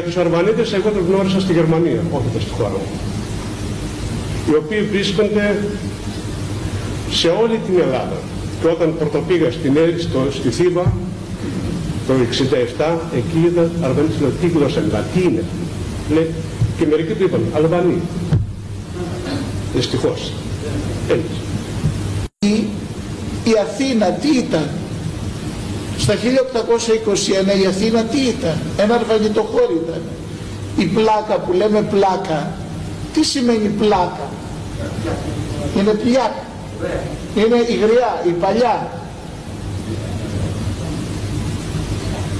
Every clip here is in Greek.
Τους Αρβανίτες εγώ τους γνώρισα στη Γερμανία, όχι στη χώρα μου, οι οποίοι βρίσκονται σε όλη την Ελλάδα. Και όταν πρωτοπήγα στη Θήβα το 1967, εκεί είδα Αρβανίτες, λέω τι γλώσσα είναι, τι είναι. Λέει, και μερικοί του είπαν, Αλβανοί. Δυστυχώς. Έλληνες. Η Αθήνα τι ήταν? Στα 1821 η Αθήνα τι ήταν? Ένα αρβανιτοχώρι ήταν. Η πλάκα που λέμε πλάκα, τι σημαίνει πλάκα? Είναι πλιάκα. Είναι η γριά, η παλιά.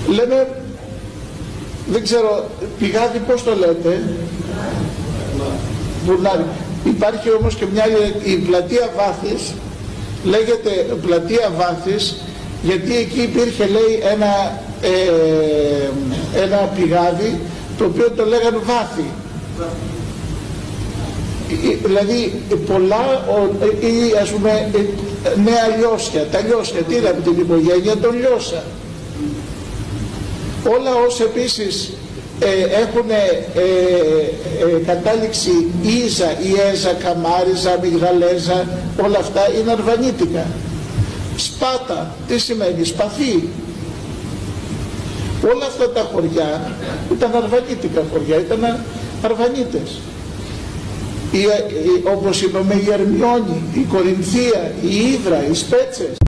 Λέμε, δεν ξέρω, πηγάδι πώς το λέτε? Μπουρνάρι. Υπάρχει όμως και μια, η πλατεία Βάθης, λέγεται πλατεία Βάθης, γιατί εκεί υπήρχε, λέει, ένα πηγάδι, το οποίο το λέγανε Βάθη. Δηλαδή πολλά, ή ας πούμε νέα Λιώσια, τα Λιώσια, τι είδαμε την οικογένεια των Λιώσα. Όλα όσα επίσης έχουν κατάληξη Ίζα, Ιέζα, Καμάριζα, Μυγδαλέζα, όλα αυτά είναι αρβανίτικα. Σπάτα, τι σημαίνει? Σπαθί. Όλα αυτά τα χωριά ήταν αρβανίτικα χωριά, ήταν Αρβανίτες. Όπως είπαμε, η Ερμιόνη, η Κορινθία, η Ύδρα, οι Σπέτσες.